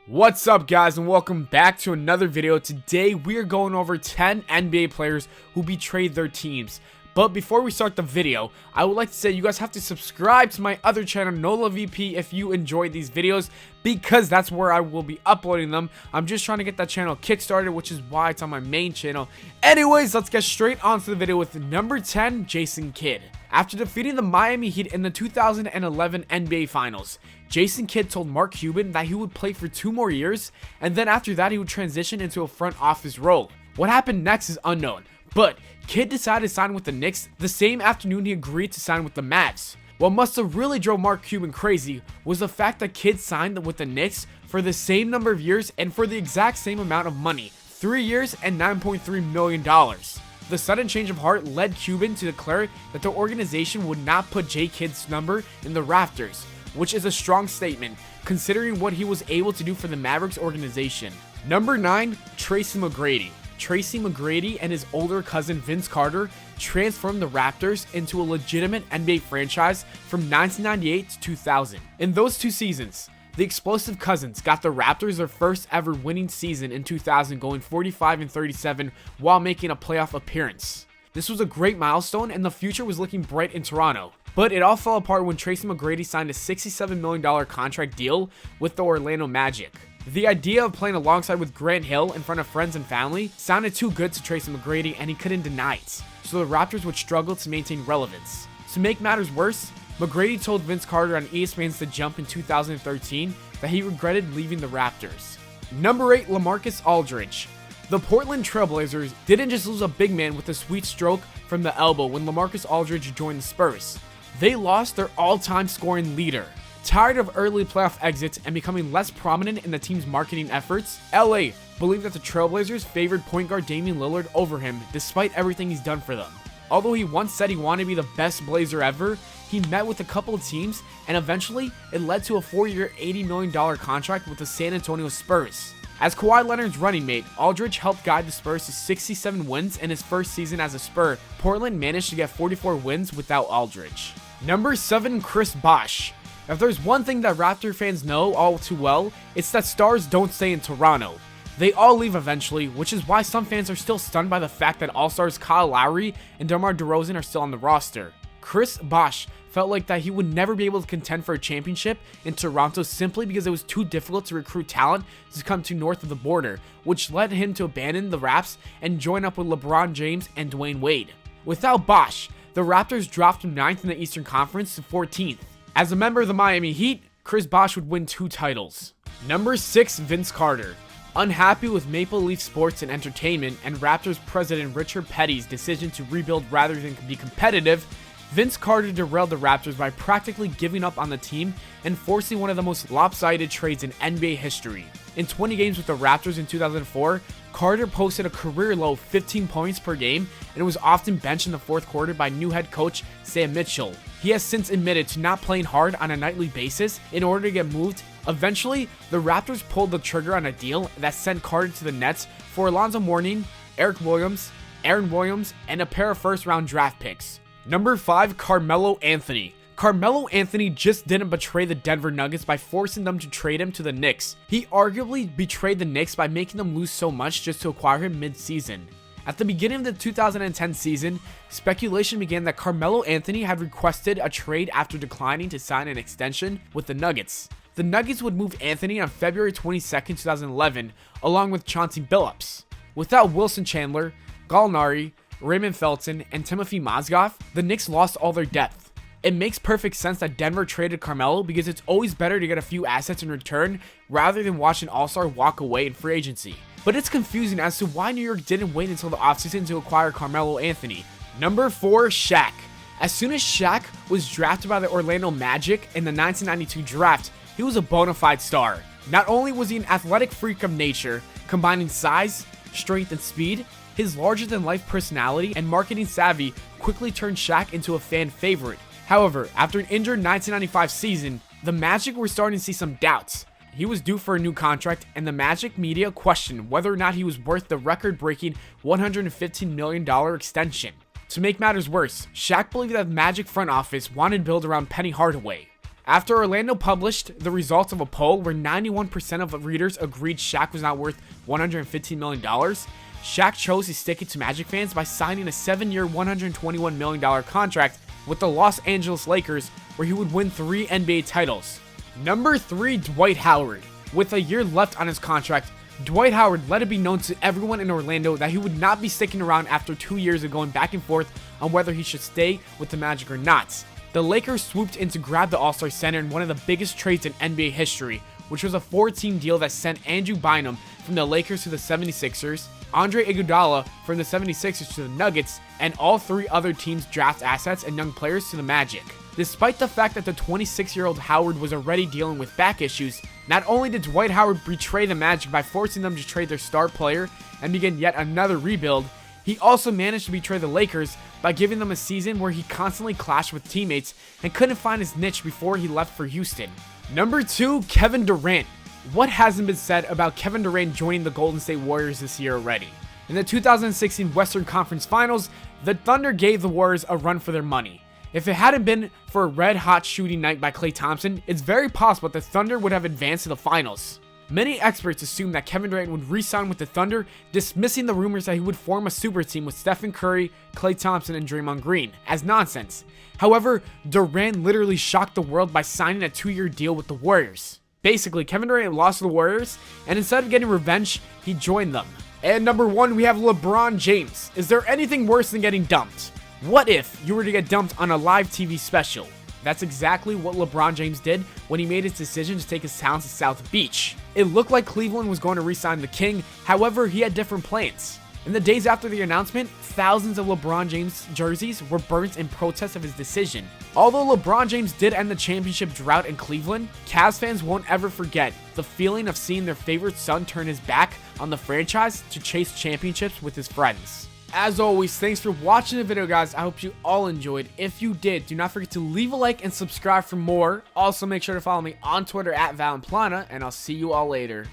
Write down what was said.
What's up, guys, and welcome back to another video. Today we are going over 10 NBA players who betrayed their teams. But before we start the video, I would like to say you guys have to subscribe to my other channel, nolavp, if you enjoy these videos, because that's where I will be uploading them. I'm just trying to get that channel kickstarted, which is why it's on my main channel. Anyways, let's get straight onto the video with number 10, Jason Kidd. After defeating the Miami Heat in the 2011 NBA Finals, Jason Kidd told Mark Cuban that he would play for 2 more years, and then after that he would transition into a front office role. What happened next is unknown, but Kidd decided to sign with the Knicks the same afternoon he agreed to sign with the Mavs. What must have really drove Mark Cuban crazy was the fact that Kidd signed with the Knicks for the same number of years and for the exact same amount of money, 3 years and $9.3 million. The sudden change of heart led Cuban to declare that the organization would not put J. Kidd's number in the rafters, which is a strong statement considering what he was able to do for the Mavericks organization. Number 9, Tracy Mcgrady. Tracy Mcgrady and his older cousin Vince Carter transformed the Raptors into a legitimate NBA franchise from 1998 to 2000. In those 2 seasons, the explosive cousins got the Raptors their first ever winning season in 2000, going 45-37 while making a playoff appearance. This was a great milestone and the future was looking bright in Toronto. But it all fell apart when Tracy Mcgrady signed a $67 million contract deal with the Orlando Magic. The idea of playing alongside with Grant Hill in front of friends and family sounded too good to Tracy Mcgrady, and he couldn't deny it, so the Raptors would struggle to maintain relevance. To make matters worse, McGrady told Vince Carter on ESPN's The Jump in 2013 that he regretted leaving the Raptors. Number 8, Lamarcus Aldridge. The Portland Trailblazers didn't just lose a big man with a sweet stroke from the elbow when Lamarcus Aldridge joined the Spurs. They lost their all-time scoring leader. Tired of early playoff exits and becoming less prominent in the team's marketing efforts, LA believed that the Trailblazers favored point guard Damian Lillard over him despite everything he's done for them. Although he once said he wanted to be the best Blazer ever, he met with a couple of teams and eventually it led to a 4-year, $80 million contract with the San Antonio Spurs. As Kawhi Leonard's running mate, Aldridge helped guide the Spurs to 67 wins in his first season as a Spur. Portland managed to get 44 wins without Aldridge. Number 7, Chris Bosh. If there's one thing that Raptor fans know all too well, it's that stars don't stay in Toronto. They all leave eventually, which is why some fans are still stunned by the fact that All-Stars Kyle Lowry and DeMar DeRozan are still on the roster. Chris Bosh felt like that he would never be able to contend for a championship in Toronto simply because it was too difficult to recruit talent to come to north of the border, which led him to abandon the Raps and join up with LeBron James and Dwayne Wade. Without Bosh, the Raptors dropped from 9th in the Eastern Conference to 14th. As a member of the Miami Heat, Chris Bosh would win 2 titles. Number 6, Vince Carter. Unhappy with Maple Leaf Sports and Entertainment and Raptors president Richard Petty's decision to rebuild rather than be competitive, Vince Carter derailed the Raptors by practically giving up on the team and forcing one of the most lopsided trades in NBA history. In 20 games with the Raptors in 2004, Carter posted a career low 15 points per game and was often benched in the 4th quarter by new head coach Sam Mitchell. He has since admitted to not playing hard on a nightly basis in order to get moved. Eventually, the Raptors pulled the trigger on a deal that sent Carter to the Nets for Alonzo Mourning, Eric Williams, Aaron Williams, and a pair of first-round draft picks. Number 5, Carmelo Anthony. Carmelo Anthony just didn't betray the Denver Nuggets by forcing them to trade him to the Knicks. He arguably betrayed the Knicks by making them lose so much just to acquire him mid-season. At the beginning of the 2010 season, speculation began that Carmelo Anthony had requested a trade after declining to sign an extension with the Nuggets. The Nuggets would move Anthony on February 22, 2011, along with Chauncey Billups. Without Wilson Chandler, Gallinari, Raymond Felton, and Timothy Mozgov, the Knicks lost all their depth. It makes perfect sense that Denver traded Carmelo because it's always better to get a few assets in return rather than watch an all-star walk away in free agency. But it's confusing as to why New York didn't wait until the offseason to acquire Carmelo Anthony. Number 4, Shaq. As soon as Shaq was drafted by the Orlando Magic in the 1992 draft, he was a bona fide star. Not only was he an athletic freak of nature, combining size, strength, and speed, his larger-than-life personality and marketing savvy quickly turned Shaq into a fan favorite. However, after an injured 1995 season, the Magic were starting to see some doubts. He was due for a new contract, and the Magic media questioned whether or not he was worth the record-breaking $115 million extension. To make matters worse, Shaq believed that the Magic front office wanted to build around Penny Hardaway. After Orlando published the results of a poll where 91% of readers agreed Shaq was not worth $115 million, Shaq chose to stick it to Magic fans by signing a 7-year, $121 million contract with the Los Angeles Lakers, where he would win 3 NBA titles. Number 3, Dwight Halloran. With a year left on his contract, Dwight Halloran let it be known to everyone in Orlando that he would not be sticking around after 2 years of going back and forth on whether he should stay with the Magic or not. The Lakers swooped in to grab the All-Star Center in one of the biggest trades in NBA history, which was a 4-team deal that sent Andrew Bynum from the Lakers to the 76ers, Andre Iguodala from the 76ers to the Nuggets, and all 3 other teams' draft assets and young players to the Magic. Despite the fact that the 26-year-old Howard was already dealing with back issues, not only did Dwight Howard betray the Magic by forcing them to trade their star player and begin yet another rebuild, he also managed to betray the Lakers by giving them a season where he constantly clashed with teammates and couldn't find his niche before he left for Houston. Number 2, Kevin Durant. What hasn't been said about Kevin Durant joining the Golden State Warriors this year already? In the 2016 Western Conference Finals, the Thunder gave the Warriors a run for their money. If it hadn't been for a red-hot shooting night by Klay Thompson, it's very possible that the Thunder would have advanced to the finals. Many experts assumed that Kevin Durant would re-sign with the Thunder, dismissing the rumors that he would form a super team with Stephen Curry, Klay Thompson, and Draymond Green as nonsense. However, Durant literally shocked the world by signing a 2-year deal with the Warriors. Basically, Kevin Durant lost to the Warriors, and instead of getting revenge, he joined them. And number 1, we have LeBron James. Is there anything worse than getting dumped? What if you were to get dumped on a live TV special? That's exactly what LeBron James did when he made his decision to take his talents to South Beach. It looked like Cleveland was going to re-sign the King, however, he had different plans. In the days after the announcement, thousands of LeBron James jerseys were burnt in protest of his decision. Although LeBron James did end the championship drought in Cleveland, Cavs fans won't ever forget the feeling of seeing their favorite son turn his back on the franchise to chase championships with his friends. As always, thanks for watching the video, guys. I hope you all enjoyed. If you did, do not forget to leave a like and subscribe for more. Also, make sure to follow me on Twitter at @ValenPlana, and I'll see you all later.